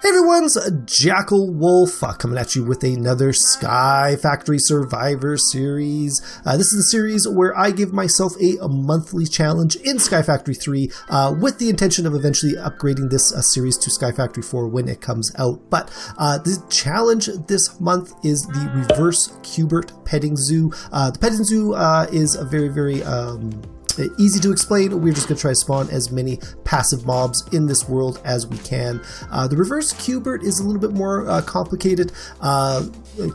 Hey everyone's Jackal Wolf coming at you with another Sky Factory Survivor series. This is the series where I give myself a monthly challenge in Sky Factory 3 with the intention of eventually upgrading this series to Sky Factory 4 when it comes out. But the challenge this month is the Reverse Cubert Petting Zoo. The petting zoo is a very easy to explain. We're just going to try to spawn as many passive mobs in this world as we can. The reverse Cubert is a little bit more complicated.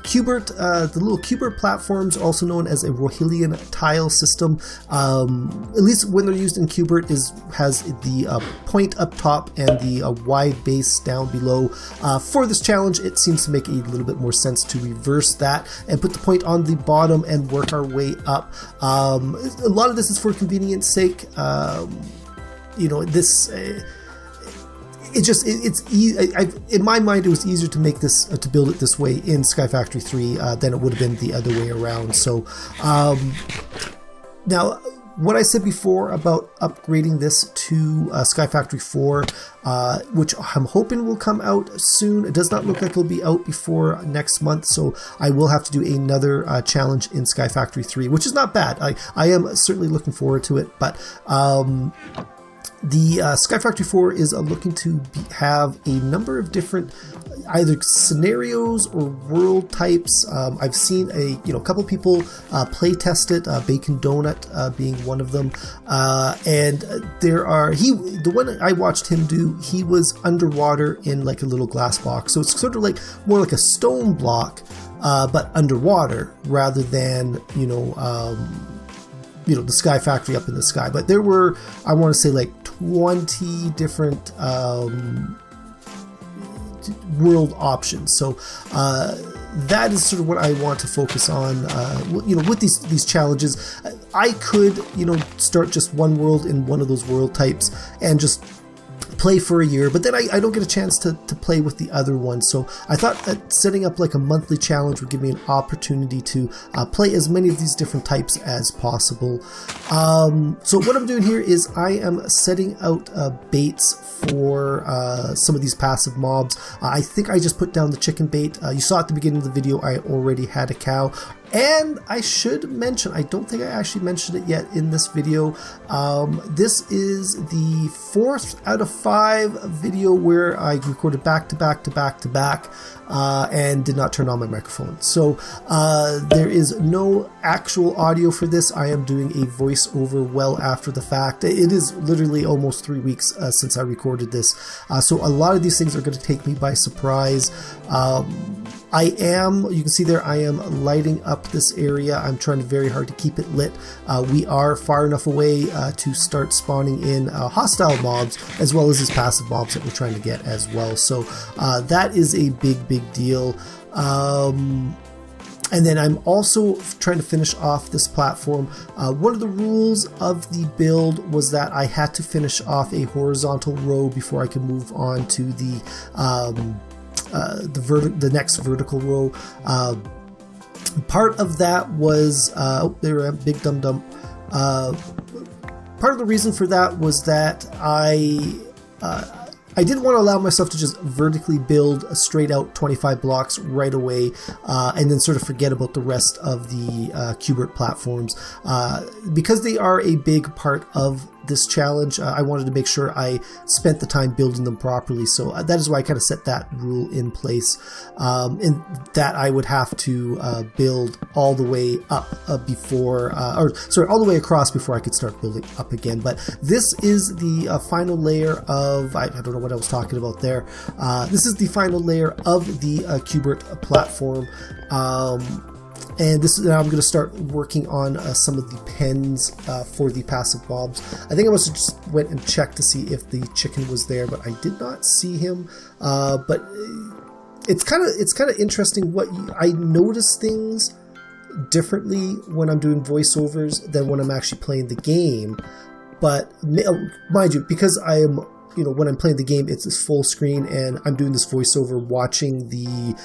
Cubert, the little Cubert platforms, also known as a Rohillian tile system, at least when they're used in Cubert, has the point up top and the wide base down below. For this challenge, it seems to make a little bit more sense to reverse that and put the point on the bottom and work our way up. A lot of this is for convenience sake. This in my mind it was easier to make this to build it this way in Sky Factory 3 than it would have been the other way around. So now what I said before about upgrading this to Sky Factory 4, which I'm hoping will come out soon. It does not look like it'll be out before next month, so I will have to do another challenge in Sky Factory 3, which is not bad. I am certainly looking forward to it, but the Sky Factory 4 is looking to have a number of different either scenarios or world types. I've seen a couple people play test it, Bacon Donut being one of them, and the one I watched him do, he was underwater in like a little glass box, so it's sort of like more like a stone block, but underwater rather than the Sky Factory up in the sky. But there were, I want to say, like 20 different world options. So that is sort of what I want to focus on. With these challenges, I could start just one world in one of those world types and just play for a year, but then I don't get a chance to play with the other one. So I thought that setting up like a monthly challenge would give me an opportunity to play as many of these different types as possible. So what I'm doing here is I am setting out baits for some of these passive mobs. I think I just put down the chicken bait. You saw at the beginning of the video I already had a cow. And I should mention, I don't think I actually mentioned it yet in this video, this is the 4th out of 5 video where I recorded back to back and did not turn on my microphone. So there is no actual audio for this. I am doing a voiceover well after the fact. It is literally almost 3 weeks since I recorded this. So a lot of these things are going to take me by surprise. You can see there, I am lighting up this area. I'm trying very hard to keep it lit. We are far enough away to start spawning in hostile mobs, as well as these passive mobs that we're trying to get as well. So that is a big deal. And then I'm also trying to finish off this platform. One of the rules of the build was that I had to finish off a horizontal row before I could move on to the next vertical row. Part of that was there a big dum. Part of the reason for that was that I didn't want to allow myself to just vertically build a straight out 25 blocks right away and then sort of forget about the rest of the Cubert platforms. Because they are a big part of this challenge, I wanted to make sure I spent the time building them properly. So that is why I kind of set that rule in place, and that I would have to build all the way up all the way across before I could start building up again. But this is the final layer of, I don't know what I was talking about there. This is the final layer of the Cubert platform. And now I'm going to start working on some of the pens for the passive mobs. I think I must have just went and checked to see if the chicken was there, but I did not see him. But it's kind of interesting. I notice things differently when I'm doing voiceovers than when I'm actually playing the game. But mind you, because I am, when I'm playing the game, it's this full screen, and I'm doing this voiceover watching the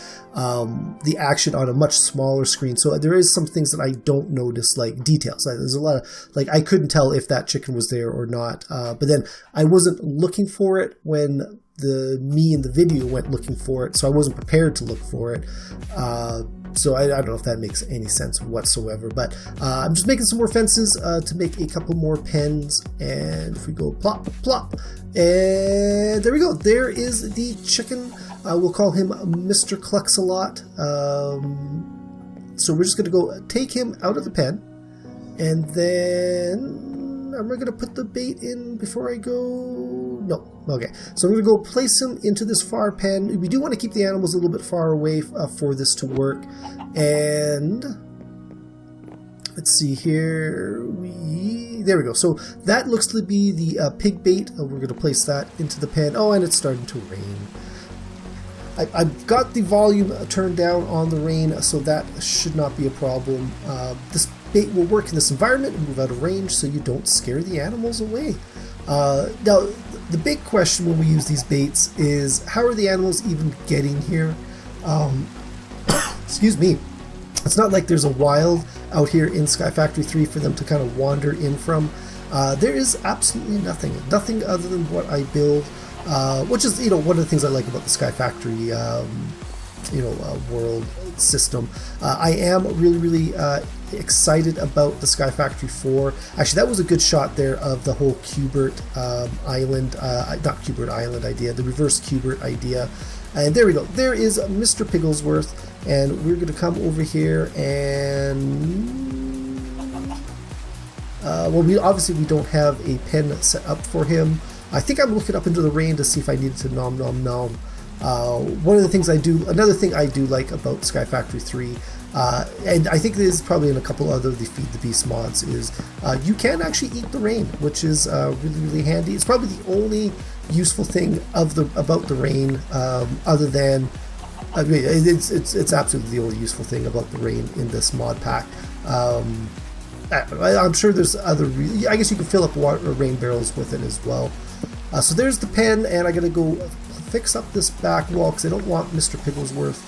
action on a much smaller screen. So there is some things that I don't notice, like details. There's a lot of, I couldn't tell if that chicken was there or not. But then I wasn't looking for it when me in the video went looking for it, so I wasn't prepared to look for it. So I don't know if that makes any sense whatsoever, but I'm just making some more fences to make a couple more pens, and if we go plop, plop, and there we go. There is the chicken. We'll call him Mr. Clucks-a-Lot. So we're just going to go take him out of the pen, and then am I going to put the bait in before I go? No. Okay. So I'm going to go place him into this far pen. We do want to keep the animals a little bit far away for this to work. And let's see here. There we go. So that looks to be the pig bait. We're going to place that into the pen. Oh, and it's starting to rain. I've got the volume turned down on the rain, so that should not be a problem. This bait will work in this environment and move out of range so you don't scare the animals away. Now, the big question when we use these baits is, how are the animals even getting here? Excuse me. It's not like there's a wild out here in Sky Factory 3 for them to kind of wander in from. There is absolutely nothing other than what I build, which is, one of the things I like about the Sky Factory, world system. I am really excited about the Sky Factory 4. Actually, that was a good shot there of the whole Q*bert Island, not Q*bert Island idea, the reverse Q*bert idea. And there we go. There is Mr. Pigglesworth, and we're going to come over here and we don't have a pen set up for him. I think I'm looking up into the rain to see if I needed to nom nom nom. One of the things another thing I do like about Sky Factory 3, and I think this is probably in a couple other of the Feed the Beast mods, is you can actually eat the rain, which is really handy. It's probably the only useful thing about the rain, other than it's absolutely the only useful thing about the rain in this mod pack. I'm sure there's other. I guess you can fill up rain barrels with it as well. So there's the pen, and I'm gonna go fix up this back wall because I don't want Mr. Pigglesworth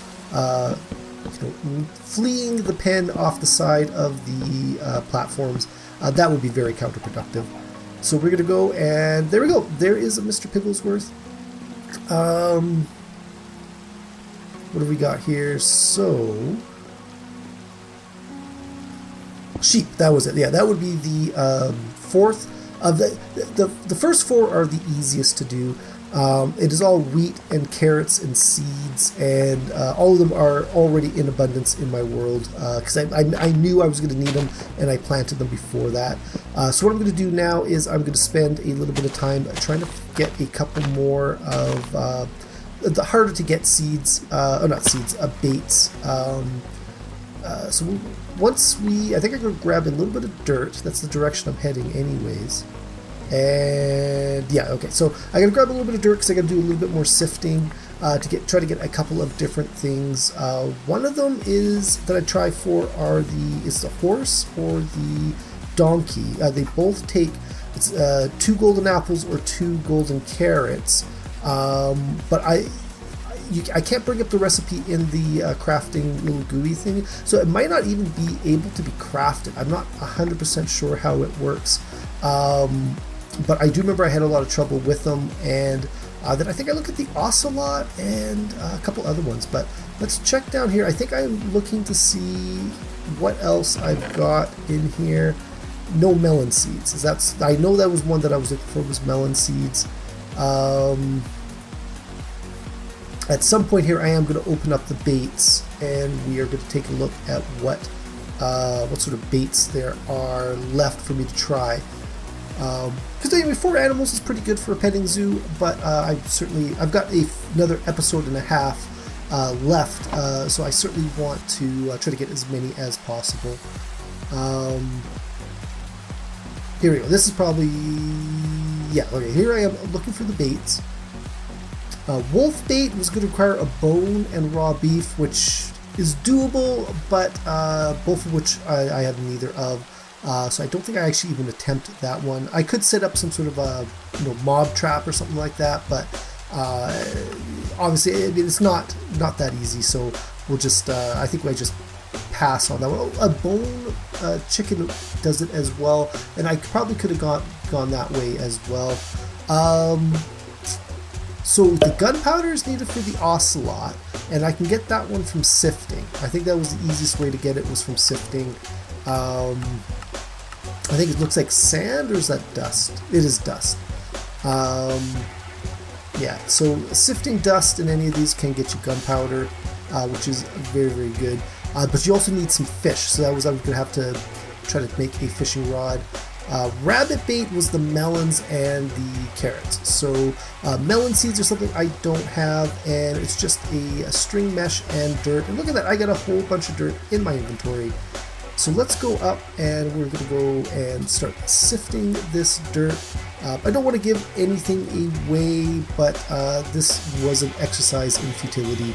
fleeing the pen off the side of the platforms. That would be very counterproductive. So we're gonna go, and there we go. There is a Mr. Pigglesworth. What have we got here? So sheep. That was it. Yeah, that would be the fourth of the first four are the easiest to do. It is all wheat and carrots and seeds, and all of them are already in abundance in my world because I knew I was going to need them, and I planted them before that. So what I'm going to do now is I'm going to spend a little bit of time trying to get a couple more of the harder to get seeds, not seeds, baits. So once I think I'm going to grab a little bit of dirt. That's the direction I'm heading anyways. And yeah, okay, so I gotta grab a little bit of dirt because I gotta do a little bit more sifting to try to get a couple of different things. One of them is that I try for is the horse or the donkey. They both take 2 golden apples or 2 golden carrots, but I can't bring up the recipe in the crafting little GUI thing, so it might not even be able to be crafted. I'm not 100% sure how it works. But I do remember I had a lot of trouble with them, and then I think I looked at the ocelot and a couple other ones. But let's check down here. I think I'm looking to see what else I've got in here. No melon seeds. I know that was one that I was looking for, was melon seeds. At some point here, I am going to open up the baits, and we are going to take a look at what sort of baits there are left for me to try. Because anyway, 4 animals is pretty good for a petting zoo, but I've got another episode and a half left, so I certainly want to try to get as many as possible. Here we go. This is probably, yeah, okay, here I am looking for the baits. Wolf bait was going to require a bone and raw beef, which is doable, but both of which I have neither of. So I don't think I actually even attempt that one. I could set up some sort of a mob trap or something like that, but obviously it's not that easy. So we'll just I think I just pass on that one. A bone chicken does it as well, and I probably could have gone that way as well. So the gunpowder is needed for the ocelot, and I can get that one from sifting. I think that was the easiest way to get it, was from sifting. I think it looks like sand, or is that dust? It is dust. Yeah, so sifting dust in any of these can get you gunpowder, which is very, very good. But you also need some fish, so I was going to have to try to make a fishing rod. Rabbit bait was the melons and the carrots. So melon seeds are something I don't have, and it's just a string mesh and dirt. And look at that, I got a whole bunch of dirt in my inventory. So let's go up, and we're going to go and start sifting this dirt. I don't want to give anything away, but this was an exercise in futility.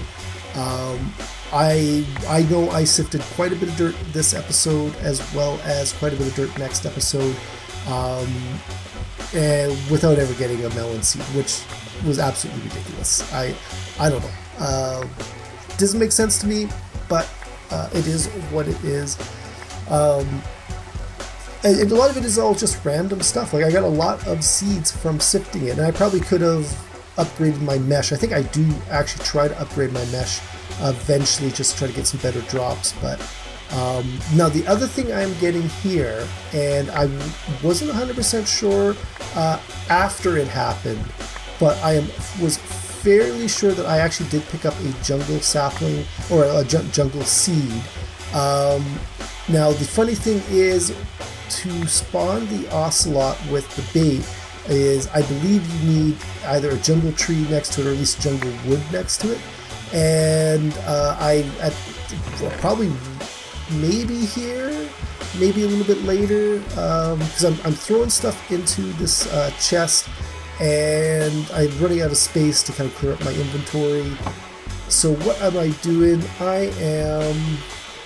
I know I sifted quite a bit of dirt this episode, as well as quite a bit of dirt next episode, and without ever getting a melon seed, which was absolutely ridiculous. I don't know. Doesn't make sense to me, but it is what it is. And a lot of it is all just random stuff. Like, I got a lot of seeds from sifting it, and I probably could have upgraded my mesh. I think I do actually try to upgrade my mesh eventually, just to try to get some better drops. But now the other thing I'm getting here, and I wasn't 100% sure after it happened, but was fairly sure that I actually did pick up a jungle sapling, or a jungle seed. Now the funny thing is, to spawn the ocelot with the bait is, I believe you need either a jungle tree next to it, or at least jungle wood next to it. And probably maybe here, maybe a little bit later, because I'm throwing stuff into this chest, and I'm running out of space to kind of clear up my inventory. So what am I doing?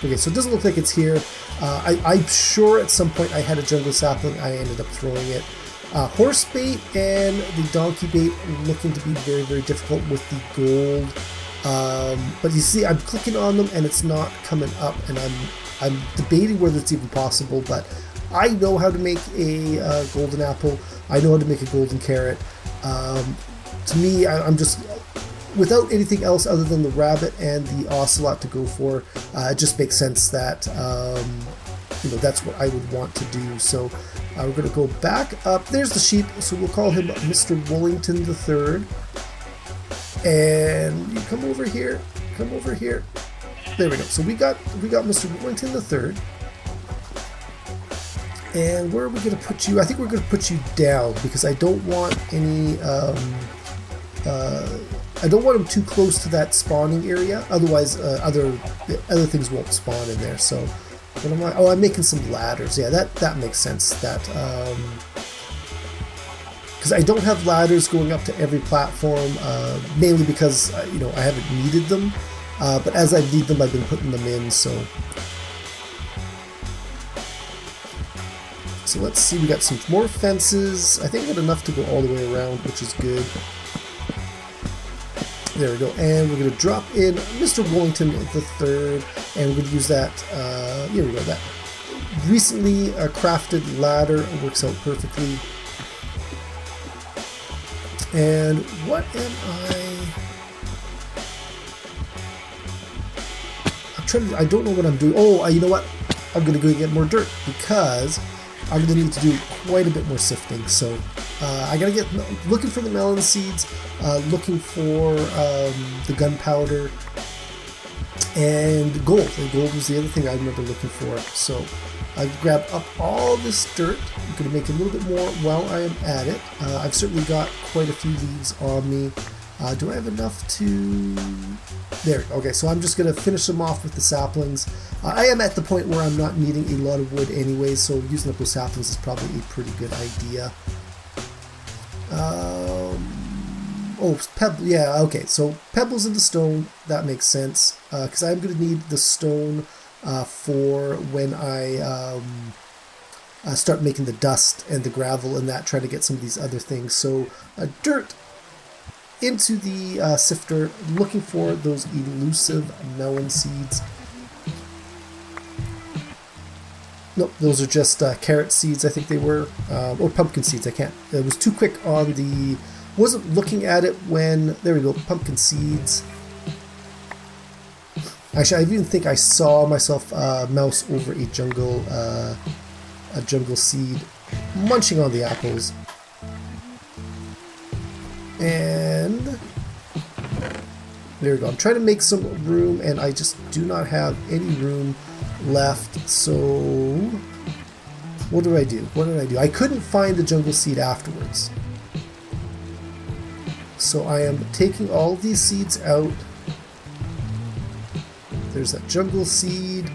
Okay, so it doesn't look like it's here. I'm sure at some point I had a jungle sapling. I ended up throwing it. Horse bait and the donkey bait looking to be very, very difficult with the gold. But you see, I'm clicking on them and it's not coming up, and I'm debating whether it's even possible. But I know how to make a golden apple. I know how to make a golden carrot. To me, I'm just, without anything else other than the rabbit and the ocelot to go for, it just makes sense that that's what I would want to do. So we're going to go back up. There's the sheep, so we'll call him Mr. Wollington III. And you come over here. Come over here. There we go. So we got Mr. Wollington III. And where are we going to put you? I think we're going to put you down, because I don't want any. I don't want them too close to that spawning area. Otherwise, other things won't spawn in there. So, what am I? Oh, I'm making some ladders. Yeah, that makes sense. That because I don't have ladders going up to every platform, mainly because I haven't needed them. But as I need them, I've been putting them in. So let's see. We got some more fences. I think I got enough to go all the way around, which is good. There we go, and we're going to drop in Mr. Wollington III, and we're going to use that, here we go, that recently crafted ladder works out perfectly. And what am I don't know what I'm doing. Oh, you know what? I'm going to go get more dirt, because I'm going to need to do quite a bit more sifting. So I got to get looking for the melon seeds, looking for the gunpowder, and gold. And gold was the other thing I remember looking for. So I grabbed up all this dirt. I'm going to make a little bit more while I am at it. I've certainly got quite a few leaves on me. Do I have enough to... There, okay, so I'm just going to finish them off with the saplings. I am at the point where I'm not needing a lot of wood anyway, so using up those saplings is probably a pretty good idea. Pebble, yeah, okay, so pebbles into stone, that makes sense, because I'm going to need the stone for when I start making the dust and the gravel and that, try to get some of these other things. So dirt into the sifter, looking for those elusive melon seeds. Nope, those are just carrot seeds, I think they were, or pumpkin seeds. I was too quick on the wasn't looking at it when, there we go, pumpkin seeds. Actually, I even think I saw myself mouse over a jungle seed, munching on the apples. And there we go. I'm trying to make some room, and I just do not have any room left. So what do I do? What did I do? I couldn't find the jungle seed afterwards. So I am taking all of these seeds out. There's that jungle seed.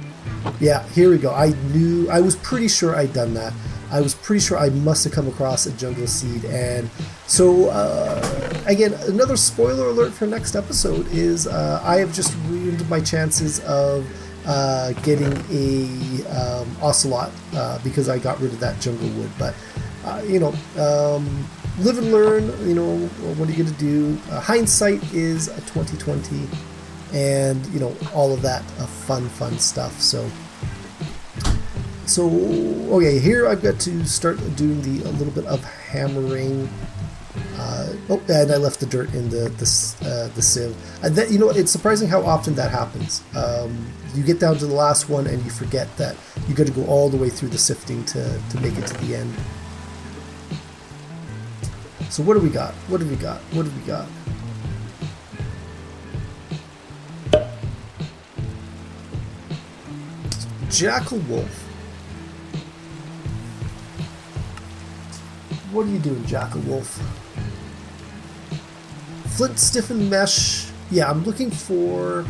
Yeah, here we go. I was pretty sure I'd done that. I was pretty sure I must have come across a jungle seed. And so, again, another spoiler alert for next episode is I have just ruined my chances of getting a ocelot because I got rid of that jungle wood. But, live and learn. What are you going to do? Hindsight is 2020. And all of that fun stuff. So okay, here I've got to start doing a little bit of hammering. And I left the dirt in the sieve. And that, it's surprising how often that happens. You get down to the last one and you forget that you got to go all the way through the sifting to make it to the end. So what do we got? What do we got? Jackal Wolf. What are you doing, Jackal Wolf? Flint stiffened mesh. Yeah, I'm looking for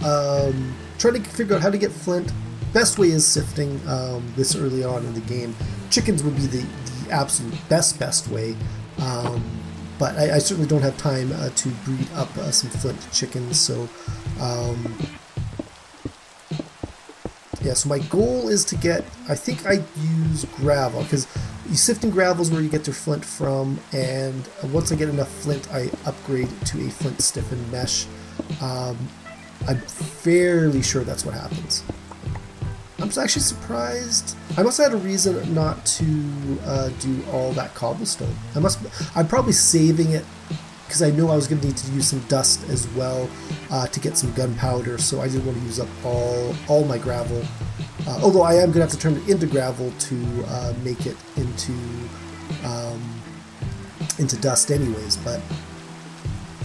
trying to figure out how to get flint. Best way is sifting this early on in the game. Chickens would be the absolute best way. But I certainly don't have time to breed up some flint chickens, so yeah, so my goal is to get, I think I use gravel, because sifting gravel is where you get your flint from, and once I get enough flint, I upgrade to a flint stiffened mesh. I'm fairly sure that's what happens. I'm actually surprised. I must have had a reason not to do all that cobblestone. I'm probably saving it because I know I was going to need to use some dust as well to get some gunpowder, so I didn't want to use up all my gravel. Although I am going to have to turn it into gravel to make it into dust anyways. But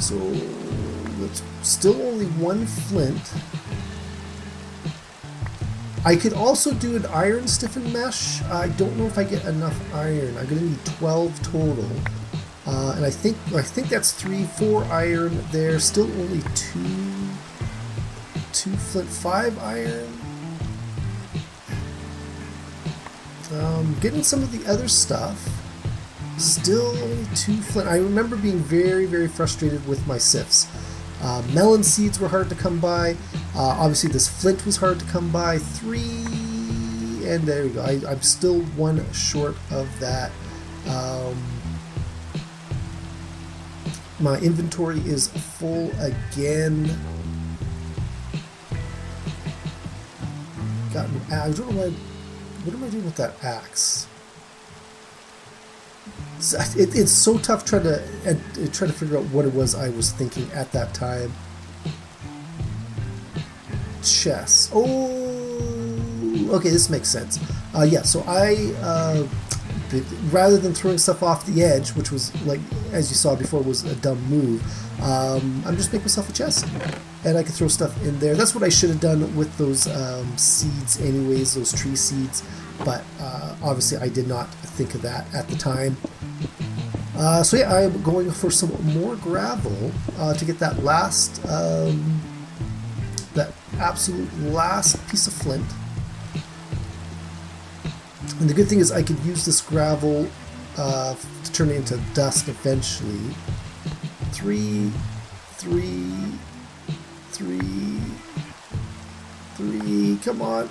so it's still only one flint. I could also do an iron stiffened mesh. I don't know if I get enough iron. I'm going to need 12 total. And I think that's 4 iron there. Still only 2 flint, 5 iron. Getting some of the other stuff. Still only 2 flint. I remember being very, very frustrated with my sifts. Melon seeds were hard to come by. Obviously this flint was hard to come by. 3, and there we go. I'm still 1 short of that. My inventory is full again. I don't know what am I doing with that axe? It's so tough trying to figure out what it was I was thinking at that time. Chess. Oh, okay, this makes sense. Yeah, so I rather than throwing stuff off the edge, which was, like, as you saw before, was a dumb move, I'm just making myself a chest, and I can throw stuff in there. That's what I should have done with those seeds anyways, those tree seeds, but obviously I did not think of that at the time. So yeah, I'm going for some more gravel to get that last, that absolute last piece of flint. And the good thing is I could use this gravel to turn it into dust eventually. 3, 3, come on.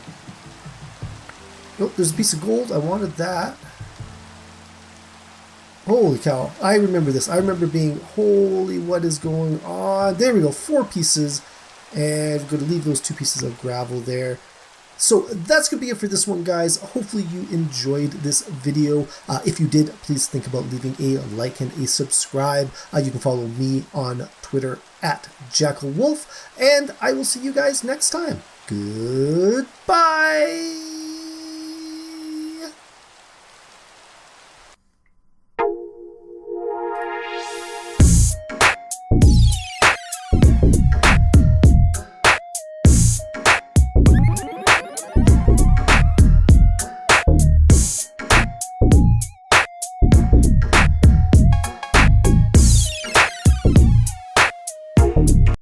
Oh, there's a piece of gold. I wanted that. Holy cow. I remember this. I remember being, holy, what is going on? There we go. 4 pieces. And I'm going to leave those 2 pieces of gravel there. So that's going to be it for this one, guys. Hopefully you enjoyed this video. If you did, please think about leaving a like and a subscribe. You can follow me on Twitter at JackalWolf, and I will see you guys next time. Goodbye!